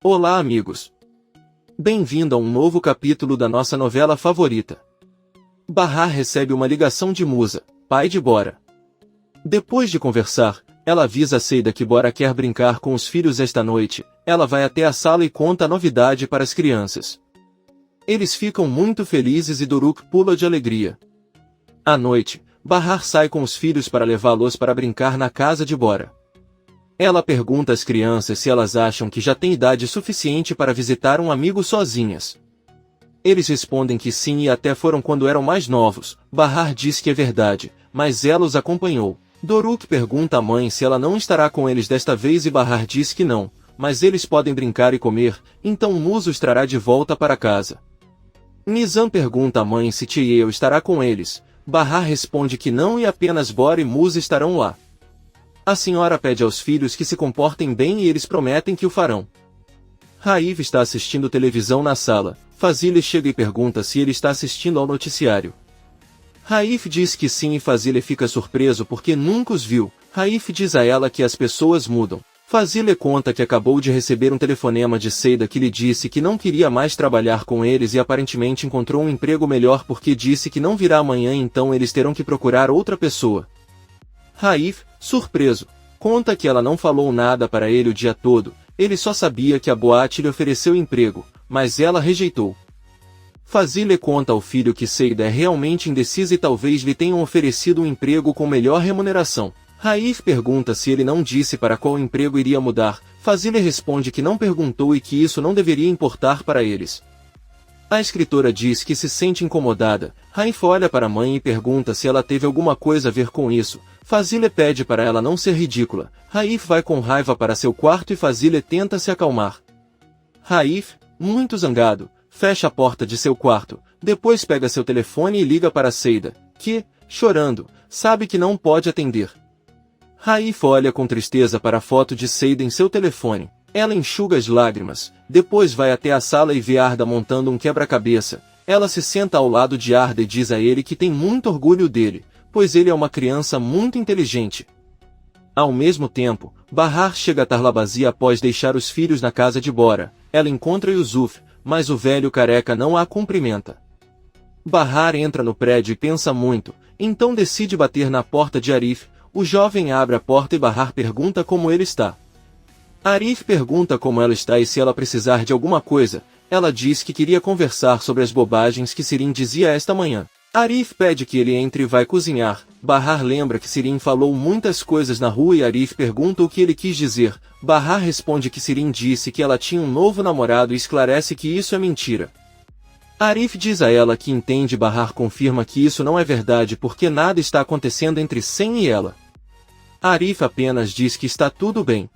Olá, amigos! Bem-vindo a um novo capítulo da nossa novela favorita. Bahar recebe uma ligação de Musa, pai de Bora. Depois de conversar, ela avisa Seida que Bora quer brincar com os filhos esta noite. Ela vai até a sala e conta a novidade para as crianças. Eles ficam muito felizes e Doruk pula de alegria. À noite, Bahar sai com os filhos para levá-los para brincar na casa de Bora. Ela pergunta às crianças se elas acham que já têm idade suficiente para visitar um amigo sozinhas. Eles respondem que sim e até foram quando eram mais novos. Bahar diz que é verdade, mas ela os acompanhou. Doruk pergunta à mãe se ela não estará com eles desta vez e Bahar diz que não, mas eles podem brincar e comer, então Musa os trará de volta para casa. Nizam pergunta à mãe se Tieo estará com eles. Bahar responde que não e apenas Bora e Musa estarão lá. A senhora pede aos filhos que se comportem bem e eles prometem que o farão. Raif está assistindo televisão na sala. Fazile chega e pergunta se ele está assistindo ao noticiário. Raif diz que sim e Fazile fica surpreso porque nunca os viu. Raif diz a ela que as pessoas mudam. Fazile conta que acabou de receber um telefonema de Seida que lhe disse que não queria mais trabalhar com eles e aparentemente encontrou um emprego melhor porque disse que não virá amanhã, então eles terão que procurar outra pessoa. Raif, surpreso, conta que ela não falou nada para ele o dia todo, ele só sabia que a boate lhe ofereceu emprego, mas ela rejeitou. Fazile conta ao filho que Seida é realmente indecisa e talvez lhe tenham oferecido um emprego com melhor remuneração. Raif pergunta se ele não disse para qual emprego iria mudar. Fazile responde que não perguntou e que isso não deveria importar para eles. A escritora diz que se sente incomodada. Raif olha para a mãe e pergunta se ela teve alguma coisa a ver com isso. Fazile pede para ela não ser ridícula. Raif vai com raiva para seu quarto e Fazile tenta se acalmar. Raif, muito zangado, fecha a porta de seu quarto, depois pega seu telefone e liga para Seida, que, chorando, sabe que não pode atender. Raif olha com tristeza para a foto de Seida em seu telefone. Ela enxuga as lágrimas, depois vai até a sala e vê Arda montando um quebra-cabeça. Ela se senta ao lado de Arda e diz a ele que tem muito orgulho dele, pois ele é uma criança muito inteligente. Ao mesmo tempo, Bahar chega a Tarlabazi após deixar os filhos na casa de Bora. Ela encontra Yusuf, mas o velho careca não a cumprimenta. Bahar entra no prédio e pensa muito, então decide bater na porta de Arif. O jovem abre a porta e Bahar pergunta como ele está. Arif pergunta como ela está e se ela precisar de alguma coisa. Ela diz que queria conversar sobre as bobagens que Sirin dizia esta manhã. Arif pede que ele entre e vai cozinhar. Bahar lembra que Sirin falou muitas coisas na rua e Arif pergunta o que ele quis dizer. Bahar responde que Sirin disse que ela tinha um novo namorado e esclarece que isso é mentira. Arif diz a ela que entende. Bahar confirma que isso não é verdade porque nada está acontecendo entre Sen e ela. Arif apenas diz que está tudo bem.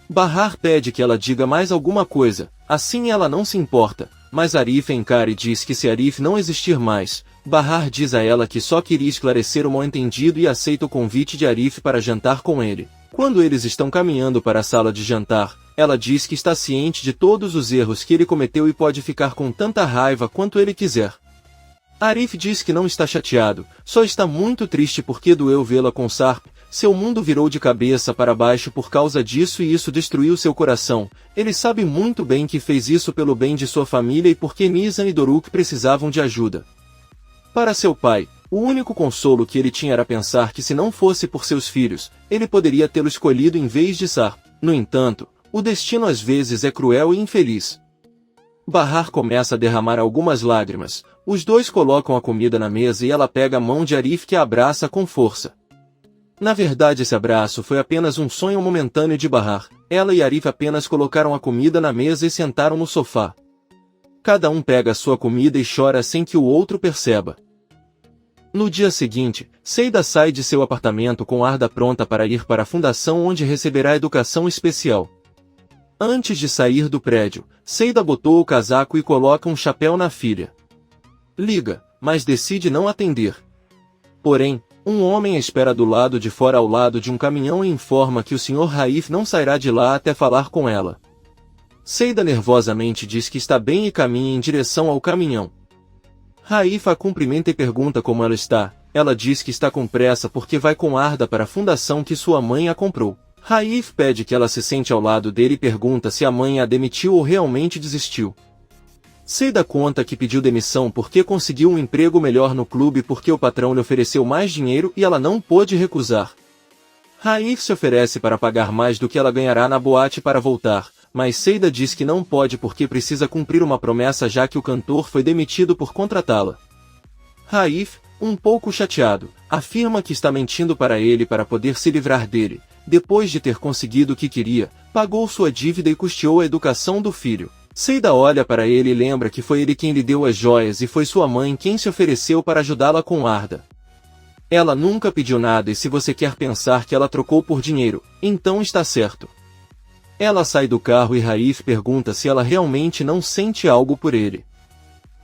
Bahar pede que ela diga mais alguma coisa, assim ela não se importa, mas Arif encara e diz que se Arif não existir mais, Bahar diz a ela que só queria esclarecer o mal-entendido e aceita o convite de Arif para jantar com ele. Quando eles estão caminhando para a sala de jantar, ela diz que está ciente de todos os erros que ele cometeu e pode ficar com tanta raiva quanto ele quiser. Arif diz que não está chateado, só está muito triste porque doeu vê-la com Sarp. Seu mundo virou de cabeça para baixo por causa disso e isso destruiu seu coração. Ele sabe muito bem que fez isso pelo bem de sua família e porque Nizam e Doruk precisavam de ajuda. Para seu pai, o único consolo que ele tinha era pensar que se não fosse por seus filhos, ele poderia tê-lo escolhido em vez de Sarp. No entanto, o destino às vezes é cruel e infeliz. Bahar começa a derramar algumas lágrimas. Os dois colocam a comida na mesa e ela pega a mão de Arif que a abraça com força. Na verdade esse abraço foi apenas um sonho momentâneo de Bahar. Ela e Arif apenas colocaram a comida na mesa e sentaram no sofá. Cada um pega a sua comida e chora sem que o outro perceba. No dia seguinte, Seida sai de seu apartamento com Arda pronta para ir para a fundação onde receberá educação especial. Antes de sair do prédio, Seida botou o casaco e coloca um chapéu na filha. Liga, mas decide não atender. Porém, um homem espera do lado de fora ao lado de um caminhão e informa que o Sr. Raif não sairá de lá até falar com ela. Seida nervosamente diz que está bem e caminha em direção ao caminhão. Raif a cumprimenta e pergunta como ela está. Ela diz que está com pressa porque vai com Arda para a fundação que sua mãe a comprou. Raif pede que ela se sente ao lado dele e pergunta se a mãe a demitiu ou realmente desistiu. Seida conta que pediu demissão porque conseguiu um emprego melhor no clube porque o patrão lhe ofereceu mais dinheiro e ela não pôde recusar. Raif se oferece para pagar mais do que ela ganhará na boate para voltar, mas Seida diz que não pode porque precisa cumprir uma promessa já que o cantor foi demitido por contratá-la. Raif, um pouco chateado, afirma que está mentindo para ele para poder se livrar dele. Depois de ter conseguido o que queria, pagou sua dívida e custeou a educação do filho. Seida olha para ele e lembra que foi ele quem lhe deu as joias e foi sua mãe quem se ofereceu para ajudá-la com Arda. Ela nunca pediu nada e se você quer pensar que ela trocou por dinheiro, então está certo. Ela sai do carro e Raif pergunta se ela realmente não sente algo por ele.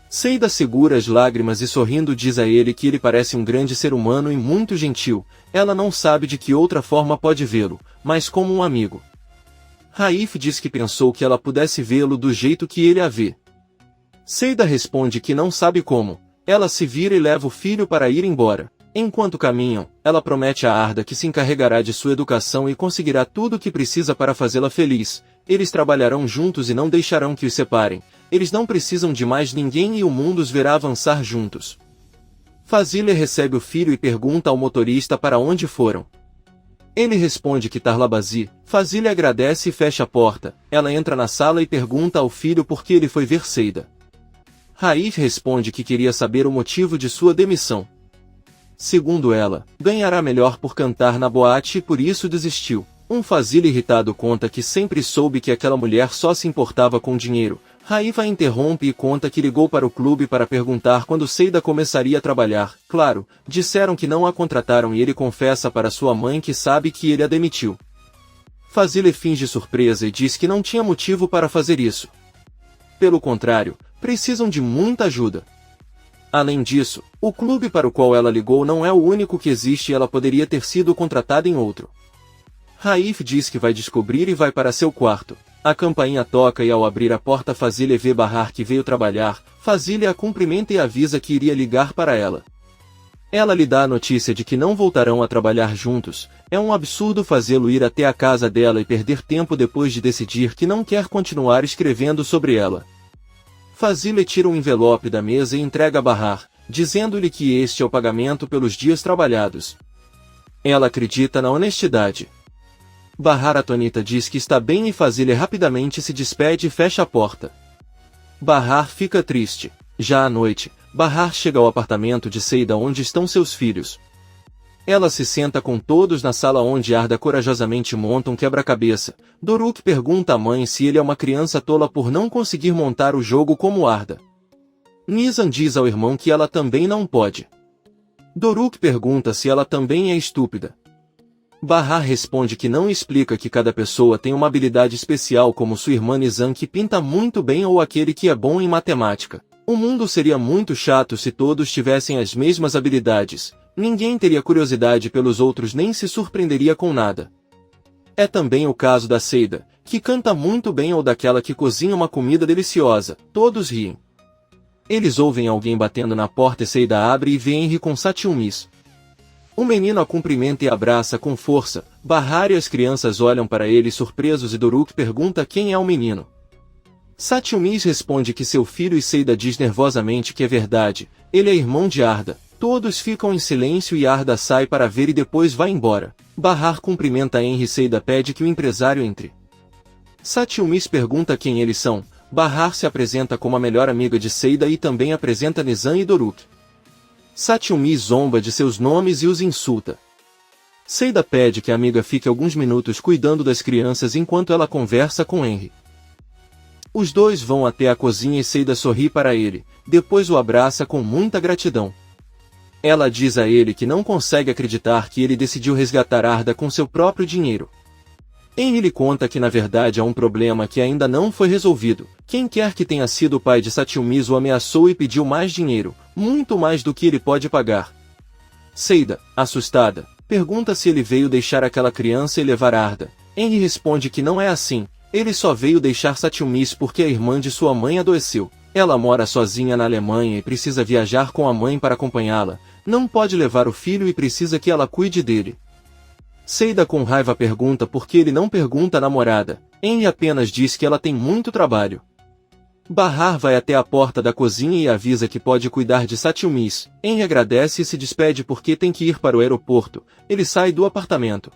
Seida segura as lágrimas e sorrindo diz a ele que ele parece um grande ser humano e muito gentil. Ela não sabe de que outra forma pode vê-lo, mas como um amigo. Raif diz que pensou que ela pudesse vê-lo do jeito que ele a vê. Seida responde que não sabe como. Ela se vira e leva o filho para ir embora. Enquanto caminham, ela promete a Arda que se encarregará de sua educação e conseguirá tudo o que precisa para fazê-la feliz. Eles trabalharão juntos e não deixarão que os separem. Eles não precisam de mais ninguém e o mundo os verá avançar juntos. Fazile recebe o filho e pergunta ao motorista para onde foram. Ele responde que Tarlabazi. Fazile agradece e fecha a porta. Ela entra na sala e pergunta ao filho por que ele foi ver Seida. Raif responde que queria saber o motivo de sua demissão. Segundo ela, ganhará melhor por cantar na boate e por isso desistiu. Um Fazile irritado conta que sempre soube que aquela mulher só se importava com dinheiro. Raif a interrompe e conta que ligou para o clube para perguntar quando Seida começaria a trabalhar. Claro, disseram que não a contrataram e ele confessa para sua mãe que sabe que ele a demitiu. Fazile finge surpresa e diz que não tinha motivo para fazer isso. Pelo contrário, precisam de muita ajuda. Além disso, o clube para o qual ela ligou não é o único que existe e ela poderia ter sido contratada em outro. Raif diz que vai descobrir e vai para seu quarto. A campainha toca e ao abrir a porta Fazile vê Bahar que veio trabalhar. Fazile a cumprimenta e avisa que iria ligar para ela. Ela lhe dá a notícia de que não voltarão a trabalhar juntos. É um absurdo fazê-lo ir até a casa dela e perder tempo depois de decidir que não quer continuar escrevendo sobre ela. Fazile tira um envelope da mesa e entrega a Bahar, dizendo-lhe que este é o pagamento pelos dias trabalhados. Ela acredita na honestidade. Bahar atonita diz que está bem e Fazile rapidamente se despede e fecha a porta. Bahar fica triste. Já à noite, Bahar chega ao apartamento de Seida onde estão seus filhos. Ela se senta com todos na sala onde Arda corajosamente monta um quebra-cabeça. Doruk pergunta à mãe se ele é uma criança tola por não conseguir montar o jogo como Arda. Nizam diz ao irmão que ela também não pode. Doruk pergunta se ela também é estúpida. Bahar responde que não explica que cada pessoa tem uma habilidade especial como sua irmã Nizam que pinta muito bem ou aquele que é bom em matemática. O mundo seria muito chato se todos tivessem as mesmas habilidades. Ninguém teria curiosidade pelos outros nem se surpreenderia com nada. É também o caso da Seida, que canta muito bem ou daquela que cozinha uma comida deliciosa. Todos riem. Eles ouvem alguém batendo na porta e Seida abre e vê Henry com Satyumis. O menino a cumprimenta e abraça com força. Bahar e as crianças olham para ele surpresos e Doruk pergunta quem é o menino. Satyumis responde que seu filho e Seida diz nervosamente que é verdade. Ele é irmão de Arda. Todos ficam em silêncio e Arda sai para ver e depois vai embora. Bahar cumprimenta Henry e Seida pede que o empresário entre. Satyumis pergunta quem eles são. Bahar se apresenta como a melhor amiga de Seida e também apresenta Nizam e Doruk. Satyumis zomba de seus nomes e os insulta. Seida pede que a amiga fique alguns minutos cuidando das crianças enquanto ela conversa com Henry. Os dois vão até a cozinha e Seida sorri para ele, depois o abraça com muita gratidão. Ela diz a ele que não consegue acreditar que ele decidiu resgatar Arda com seu próprio dinheiro. Henry lhe conta que na verdade há um problema que ainda não foi resolvido. Quem quer que tenha sido o pai de Satyumis o ameaçou e pediu mais dinheiro, muito mais do que ele pode pagar. Seida, assustada, pergunta se ele veio deixar aquela criança e levar Arda. Henry responde que não é assim, ele só veio deixar Satyumis porque a irmã de sua mãe adoeceu. Ela mora sozinha na Alemanha e precisa viajar com a mãe para acompanhá-la, não pode levar o filho e precisa que ela cuide dele. Seida com raiva pergunta por que ele não pergunta à namorada. Henry apenas diz que ela tem muito trabalho. Bahar vai até a porta da cozinha e avisa que pode cuidar de Satchumis. Henry agradece e se despede porque tem que ir para o aeroporto. Ele sai do apartamento.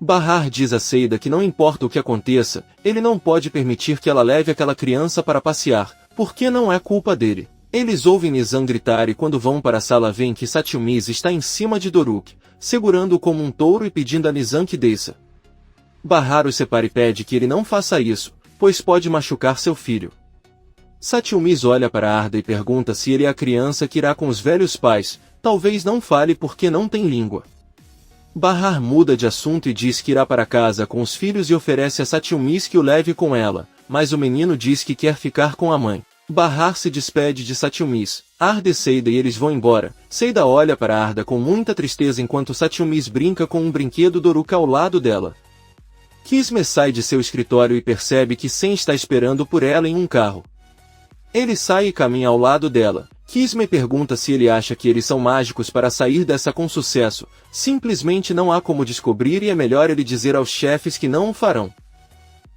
Bahar diz a Seida que não importa o que aconteça, ele não pode permitir que ela leve aquela criança para passear, porque não é culpa dele. Eles ouvem Nizam gritar e quando vão para a sala veem que Satchumis está em cima de Doruk, segurando-o como um touro e pedindo a Nizam que desça. Bahar o separa e pede que ele não faça isso, pois pode machucar seu filho. Satchumis olha para Arda e pergunta se ele é a criança que irá com os velhos pais, talvez não fale porque não tem língua. Bahar muda de assunto e diz que irá para casa com os filhos e oferece a Satchumis que o leve com ela, mas o menino diz que quer ficar com a mãe. Bahar se despede de Satchumis, Arda e Seida e eles vão embora. Seida olha para Arda com muita tristeza enquanto Satchumis brinca com um brinquedo Doruk ao lado dela. Kisme sai de seu escritório e percebe que Sen está esperando por ela em um carro. Ele sai e caminha ao lado dela. Kisme pergunta se ele acha que eles são mágicos para sair dessa com sucesso. Simplesmente não há como descobrir e é melhor ele dizer aos chefes que não o farão.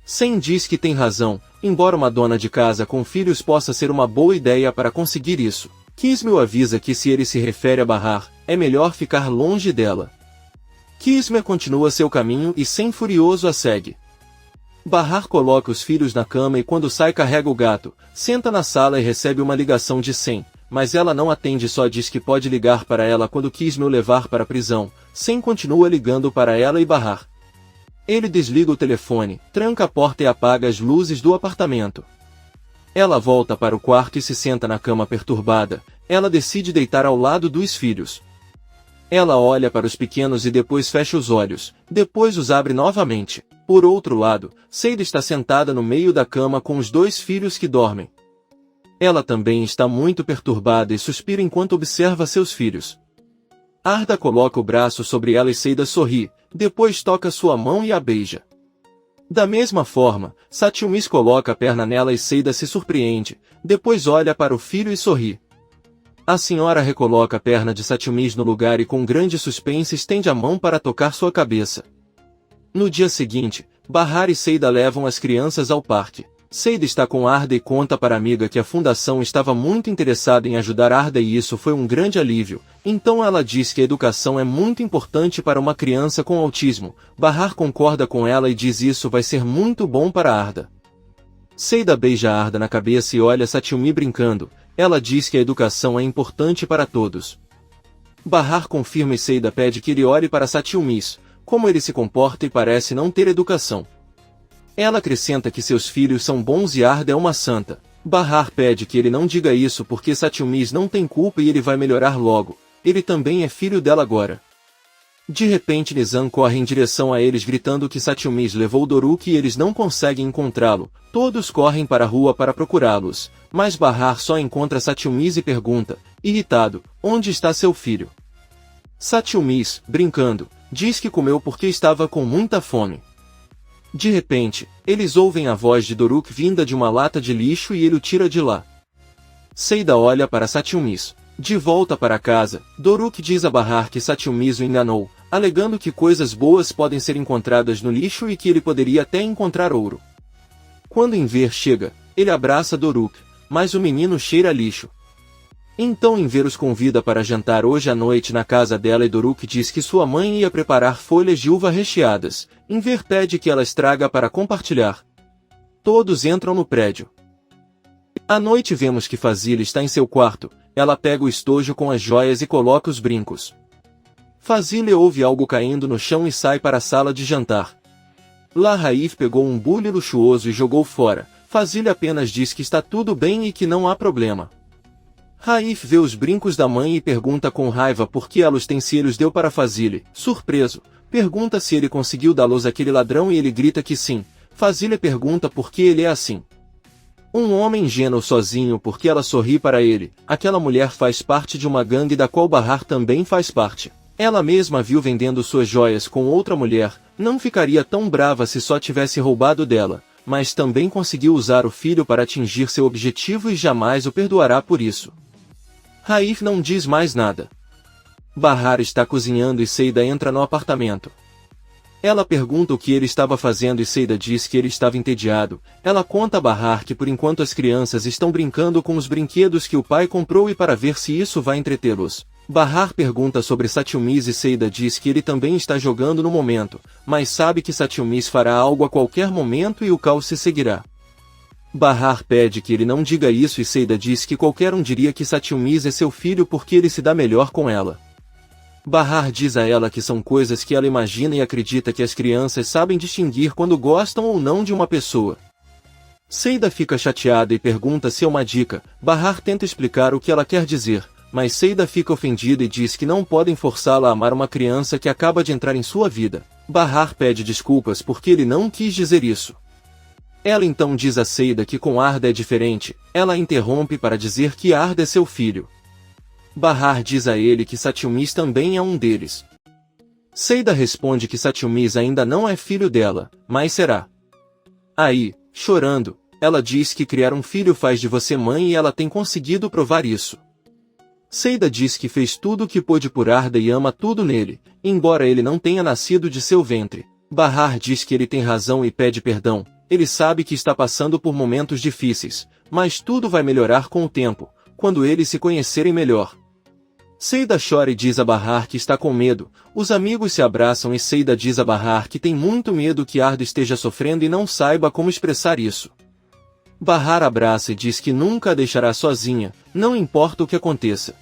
Sen diz que tem razão, embora uma dona de casa com filhos possa ser uma boa ideia para conseguir isso. Kisme o avisa que se ele se refere a Bahar, é melhor ficar longe dela. Kisme continua seu caminho e Sen furioso a segue. Bahar coloca os filhos na cama e quando sai carrega o gato, senta na sala e recebe uma ligação de Sen, mas ela não atende e só diz que pode ligar para ela quando Kisme o levar para a prisão. Sen continua ligando para ela e Bahar. Ele desliga o telefone, tranca a porta e apaga as luzes do apartamento. Ela volta para o quarto e se senta na cama perturbada. Ela decide deitar ao lado dos filhos. Ela olha para os pequenos e depois fecha os olhos, depois os abre novamente. Por outro lado, Seida está sentada no meio da cama com os dois filhos que dormem. Ela também está muito perturbada e suspira enquanto observa seus filhos. Arda coloca o braço sobre ela e Seida sorri, depois toca sua mão e a beija. Da mesma forma, Satchumis coloca a perna nela e Seida se surpreende, depois olha para o filho e sorri. A senhora recoloca a perna de Satchumis no lugar e com grande suspense estende a mão para tocar sua cabeça. No dia seguinte, Bahar e Seida levam as crianças ao parque. Seida está com Arda e conta para a amiga que a fundação estava muito interessada em ajudar Arda e isso foi um grande alívio. Então ela diz que a educação é muito importante para uma criança com autismo. Bahar concorda com ela e diz isso vai ser muito bom para Arda. Seida beija Arda na cabeça e olha Satchumi brincando. Ela diz que a educação é importante para todos. Bahar confirma e Seida pede que ele olhe para Satchumis, como ele se comporta e parece não ter educação. Ela acrescenta que seus filhos são bons e Arda é uma santa. Bahar pede que ele não diga isso porque Satchumis não tem culpa e ele vai melhorar logo. Ele também é filho dela agora. De repente Nizam corre em direção a eles gritando que Satchumis levou Doruk e eles não conseguem encontrá-lo. Todos correm para a rua para procurá-los, mas Bahar só encontra Satchumis e pergunta, irritado, onde está seu filho? Satchumis, brincando, diz que comeu porque estava com muita fome. De repente, eles ouvem a voz de Doruk vinda de uma lata de lixo e ele o tira de lá. Seida olha para Satchumis. De volta para casa, Doruk diz a Bahar que Satchumis o enganou, alegando que coisas boas podem ser encontradas no lixo e que ele poderia até encontrar ouro. Quando Enver chega, ele abraça Doruk, mas o menino cheira a lixo. Então Enver os convida para jantar hoje à noite na casa dela e Doruk diz que sua mãe ia preparar folhas de uva recheadas. Enver pede que ela estraga para compartilhar. Todos entram no prédio. À noite vemos que Fazile está em seu quarto. Ela pega o estojo com as joias e coloca os brincos. Fazile ouve algo caindo no chão e sai para a sala de jantar. Lá Raif pegou um bule luxuoso e jogou fora. Fazile apenas diz que está tudo bem e que não há problema. Raif vê os brincos da mãe e pergunta com raiva por que ela os tem se ele os deu para Fazile. Surpreso, pergunta se ele conseguiu dá-los àquele ladrão e ele grita que sim. Fazile pergunta por que ele é assim. Um homem ingênuo sozinho porque ela sorri para ele. Aquela mulher faz parte de uma gangue da qual Bahar também faz parte. Ela mesma viu vendendo suas joias com outra mulher, não ficaria tão brava se só tivesse roubado dela, mas também conseguiu usar o filho para atingir seu objetivo e jamais o perdoará por isso. Raif não diz mais nada. Bahar está cozinhando e Seida entra no apartamento. Ela pergunta o que ele estava fazendo e Seida diz que ele estava entediado. Ela conta a Bahar que por enquanto as crianças estão brincando com os brinquedos que o pai comprou e para ver se isso vai entretê-los. Bahar pergunta sobre Satyumis e Seida diz que ele também está jogando no momento, mas sabe que Satyumis fará algo a qualquer momento e o caos se seguirá. Bahar pede que ele não diga isso e Seida diz que qualquer um diria que Satyumis é seu filho porque ele se dá melhor com ela. Bahar diz a ela que são coisas que ela imagina e acredita que as crianças sabem distinguir quando gostam ou não de uma pessoa. Seida fica chateada e pergunta se é uma dica. Bahar tenta explicar o que ela quer dizer, mas Seida fica ofendida e diz que não podem forçá-la a amar uma criança que acaba de entrar em sua vida. Bahar pede desculpas porque ele não quis dizer isso. Ela então diz a Seida que com Arda é diferente. Ela a interrompe para dizer que Arda é seu filho. Bahar diz a ele que Satyumis também é um deles. Seida responde que Satyumis ainda não é filho dela, mas será. Aí, chorando, ela diz que criar um filho faz de você mãe e ela tem conseguido provar isso. Seida diz que fez tudo o que pôde por Arda e ama tudo nele, embora ele não tenha nascido de seu ventre. Bahar diz que ele tem razão e pede perdão. Ele sabe que está passando por momentos difíceis, mas tudo vai melhorar com o tempo, quando eles se conhecerem melhor. Seida chora e diz a Bahar que está com medo. Os amigos se abraçam e Seida diz a Bahar que tem muito medo que Arda esteja sofrendo e não saiba como expressar isso. Bahar abraça e diz que nunca a deixará sozinha, não importa o que aconteça.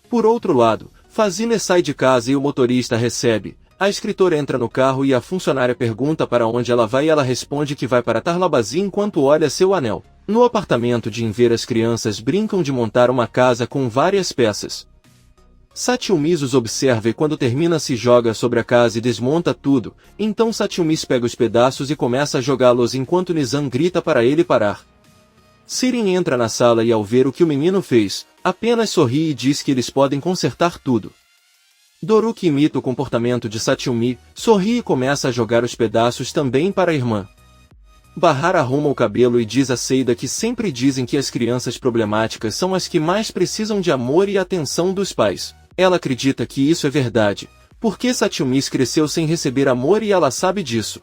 Por outro lado, Fazile sai de casa e o motorista recebe. A escritora entra no carro e a funcionária pergunta para onde ela vai e ela responde que vai para Tarlabazi enquanto olha seu anel. No apartamento de Inver as crianças brincam de montar uma casa com várias peças. Satyumis os observa e quando termina se joga sobre a casa e desmonta tudo, então Satyumis pega os pedaços e começa a jogá-los enquanto Nizam grita para ele parar. Sirin entra na sala e ao ver o que o menino fez, apenas sorri e diz que eles podem consertar tudo. Doruk imita o comportamento de Satyumi, sorri e começa a jogar os pedaços também para a irmã. Bahar arruma o cabelo e diz a Seida que sempre dizem que as crianças problemáticas são as que mais precisam de amor e atenção dos pais. Ela acredita que isso é verdade, porque Satyumis cresceu sem receber amor e ela sabe disso.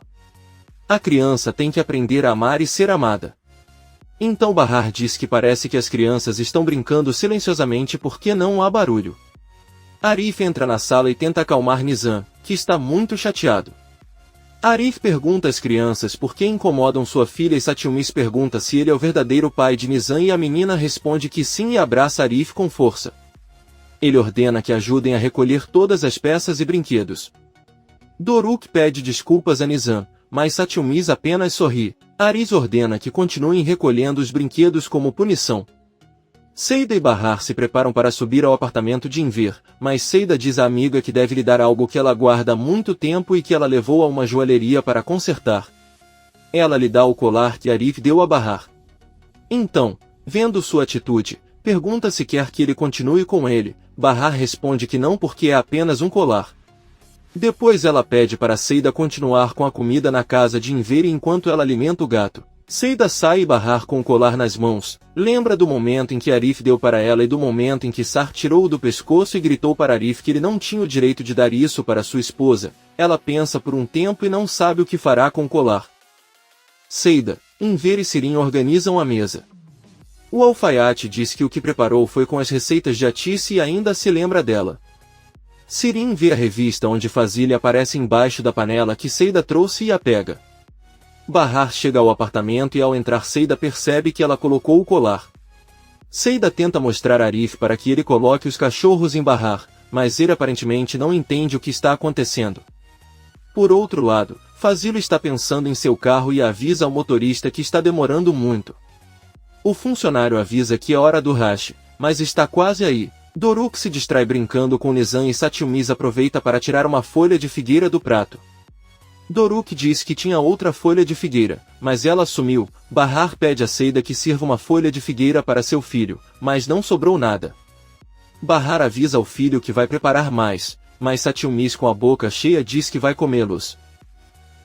A criança tem que aprender a amar e ser amada. Então Bahar diz que parece que as crianças estão brincando silenciosamente porque não há barulho. Arif entra na sala e tenta acalmar Nizam, que está muito chateado. Arif pergunta às crianças por que incomodam sua filha e Satyumis pergunta se ele é o verdadeiro pai de Nizam e a menina responde que sim e abraça Arif com força. Ele ordena que ajudem a recolher todas as peças e brinquedos. Doruk pede desculpas a Nizam, mas Satyumis apenas sorri. Arif ordena que continuem recolhendo os brinquedos como punição. Seida e Bahar se preparam para subir ao apartamento de Inver, mas Seida diz à amiga que deve lhe dar algo que ela guarda há muito tempo e que ela levou a uma joalheria para consertar. Ela lhe dá o colar que Arif deu a Bahar. Então, vendo sua atitude, pergunta se quer que ele continue com ele. Bahar responde que não porque é apenas um colar. Depois ela pede para Seida continuar com a comida na casa de Inver enquanto ela alimenta o gato. Seida sai e Bahar com o colar nas mãos, lembra do momento em que Arif deu para ela e do momento em que Sar tirou-o do pescoço e gritou para Arif que ele não tinha o direito de dar isso para sua esposa. Ela pensa por um tempo e não sabe o que fará com o colar. Seida, Inver e Sirin organizam a mesa. O alfaiate diz que o que preparou foi com as receitas de Atice e ainda se lembra dela. Sirin vê a revista onde Fazile aparece embaixo da panela que Seida trouxe e a pega. Bahar chega ao apartamento e ao entrar Seida percebe que ela colocou o colar. Seida tenta mostrar a Arif para que ele coloque os cachorros em Bahar, mas ele aparentemente não entende o que está acontecendo. Por outro lado, Fazile está pensando em seu carro e avisa ao motorista que está demorando muito. O funcionário avisa que é hora do rush, mas está quase aí. Doruk se distrai brincando com Nizam e Satyumis aproveita para tirar uma folha de figueira do prato. Doruk diz que tinha outra folha de figueira, mas ela sumiu. Bahar pede a Seida que sirva uma folha de figueira para seu filho, mas não sobrou nada. Bahar avisa ao filho que vai preparar mais, mas Satyumis com a boca cheia diz que vai comê-los.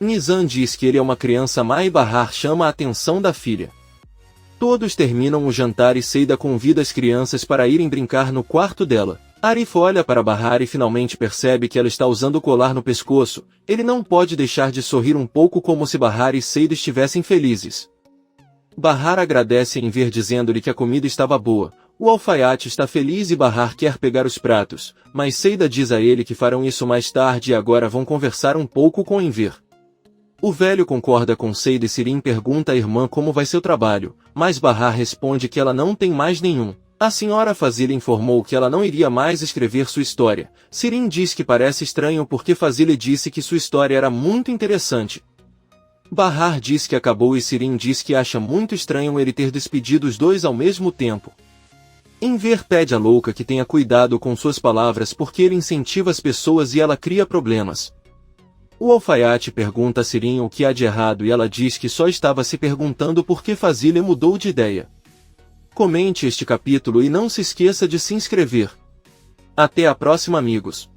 Nizam diz que ele é uma criança má e Bahar chama a atenção da filha. Todos terminam o jantar e Seida convida as crianças para irem brincar no quarto dela. Arif olha para Bahar e finalmente percebe que ela está usando o colar no pescoço. Ele não pode deixar de sorrir um pouco como se Bahar e Seida estivessem felizes. Bahar agradece em ver dizendo-lhe que a comida estava boa. O alfaiate está feliz e Bahar quer pegar os pratos, mas Seida diz a ele que farão isso mais tarde e agora vão conversar um pouco com Enver. O velho concorda com Seida e Sirin pergunta à irmã como vai seu trabalho, mas Bahar responde que ela não tem mais nenhum. A senhora Fazila informou que ela não iria mais escrever sua história. Sirin diz que parece estranho porque Fazila disse que sua história era muito interessante. Bahar diz que acabou e Sirin diz que acha muito estranho ele ter despedido os dois ao mesmo tempo. Enver pede à louca que tenha cuidado com suas palavras porque ele incentiva as pessoas e ela cria problemas. O alfaiate pergunta a Sirin o que há de errado e ela diz que só estava se perguntando por que Fazila mudou de ideia. Comente este capítulo e não se esqueça de se inscrever. Até a próxima, amigos.